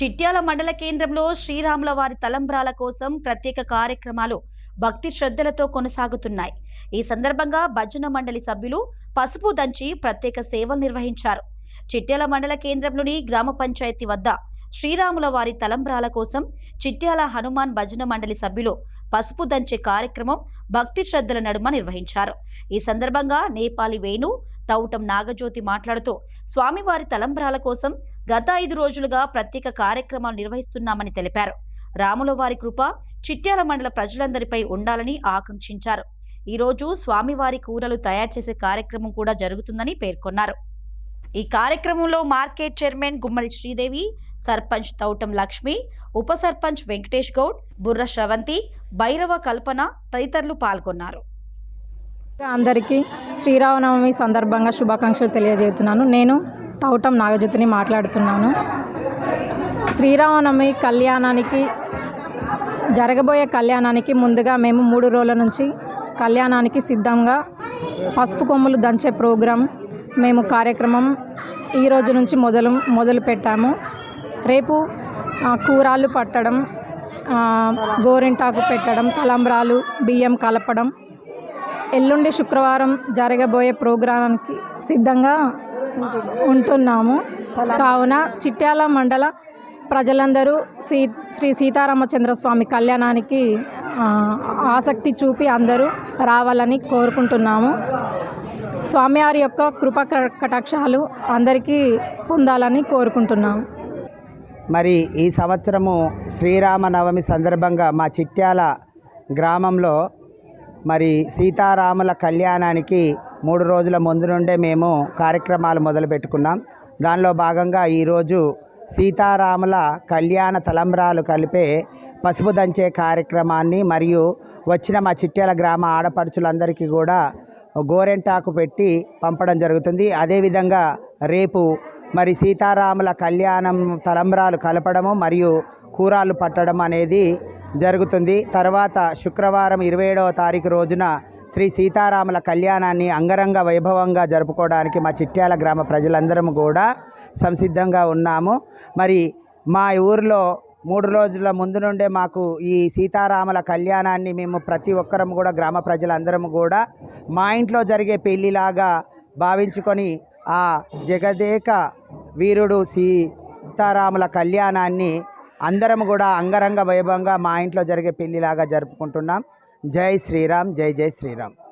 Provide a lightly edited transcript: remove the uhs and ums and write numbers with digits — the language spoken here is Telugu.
చిట్యాల మండల కేంద్రంలో శ్రీరాముల వారి తలంబ్రాల కోసం ప్రత్యేక కార్యక్రమాలు భక్తి శ్రద్ధలతో కొనసాగుతున్నాయి. ఈ సందర్భంగా భజన మండలి సభ్యులు పసుపు దంచి ప్రత్యేక సేవలు నిర్వహించారు. చిట్యాల మండల కేంద్రంలోని గ్రామ పంచాయతీ వద్ద శ్రీరాముల వారి తలంబ్రాల కోసం చిట్యాల హనుమాన్ భజన మండలి సభ్యులు పసుపు దంచే కార్యక్రమం భక్తి శ్రద్ధల నడుమ నిర్వహించారు. ఈ సందర్భంగా నేపాలి వేణు తౌటం నాగజ్యోతి మాట్లాడుతూ స్వామివారి తలంబ్రాల కోసం గత 5 రోజులుగా ప్రత్యేక కార్యక్రమాలు నిర్వహిస్తున్నామని తెలిపారు. రాముల వారి కృప చిట్యాల మండల ప్రజలందరిపై ఉండాలని ఆకాంక్షించారు. ఈ రోజు స్వామివారి కూరలు తయారు చేసే కార్యక్రమం కూడా జరుగుతుందని పేర్కొన్నారు. ఈ కార్యక్రమంలో మార్కెట్ చైర్మన్ గుమ్మడి శ్రీదేవి, సర్పంచ్ తౌటం లక్ష్మి, ఉప సర్పంచ్ వెంకటేష్ గౌడ్, బుర్ర శ్రవంతి, భైరవ కల్పన తదితరులు పాల్గొన్నారు. అందరికీ శ్రీరామనవమి సందర్భంగా శుభాకాంక్షలు తెలియజేస్తున్నాను. నేను తౌటం నాగజ్యోతిని మాట్లాడుతున్నాను. శ్రీరామనవమి కళ్యాణానికి జరగబోయే కళ్యాణానికి ముందుగా మేము 3 రోజుల నుంచి కళ్యాణానికి సిద్ధంగా పసుపు కొమ్ములు దంచే ప్రోగ్రాం మేము కార్యక్రమం ఈ రోజు నుంచి మొదలు పెట్టాము. రేపు కూరాలు పట్టడం, గోరింటాకు పెట్టడం, తలంబ్రాలు, బియ్యం కలపడం, ఎల్లుండి శుక్రవారం జరగబోయే ప్రోగ్రాంకి సిద్ధంగా ఉంటున్నాము. కావున చిట్యాల మండల ప్రజలందరూ శ్రీ సీతారామచంద్ర స్వామి కళ్యాణానికి ఆసక్తి చూపి అందరూ రావాలని కోరుకుంటున్నాము. స్వామివారి యొక్క కృపా కటాక్షాలు అందరికీ పొందాలని కోరుకుంటున్నాము. మరి ఈ సంవత్సరము శ్రీరామనవమి సందర్భంగా మా చిట్యాల గ్రామంలో మరి సీతారాముల కళ్యాణానికి 3 రోజుల ముందు నుండే మేము కార్యక్రమాలు మొదలుపెట్టుకున్నాం. దానిలో భాగంగా ఈరోజు సీతారాముల కళ్యాణ తలంబ్రాలు కలిపే పసుపు దంచే కార్యక్రమాన్ని మరియు వచ్చిన మా చిట్యాల గ్రామ ఆడపడుచులందరికీ కూడా గోరెంటాకు పెట్టి పంపడం జరుగుతుంది. అదేవిధంగా రేపు మరి సీతారాముల కళ్యాణం తలంబ్రాలు కలపడము మరియు కూరాలు పట్టడం అనేది జరుగుతుంది. తర్వాత శుక్రవారం 27వ తారీఖు రోజున శ్రీ సీతారాముల కళ్యాణాన్ని అంగరంగ వైభవంగా జరుపుకోవడానికి మా చిట్యాల గ్రామ ప్రజలందరం కూడా సంసిద్ధంగా ఉన్నాము. మరి మా ఊరిలో 3 రోజుల ముందు నుండే మాకు ఈ సీతారాముల కళ్యాణాన్ని మేము ప్రతి ఒక్కరం కూడా గ్రామ ప్రజలందరం కూడా మా ఇంట్లో జరిగే పెళ్లిలాగా భావించుకొని ఆ జగదేక వీరుడు సీతారాముల కళ్యాణాన్ని అందరం కూడా అంగరంగ వైభవంగా మా ఇంట్లో జరిగే పెళ్లిలాగా జరుపుకుంటున్నాం. జై శ్రీరామ్, జై జై శ్రీరామ్.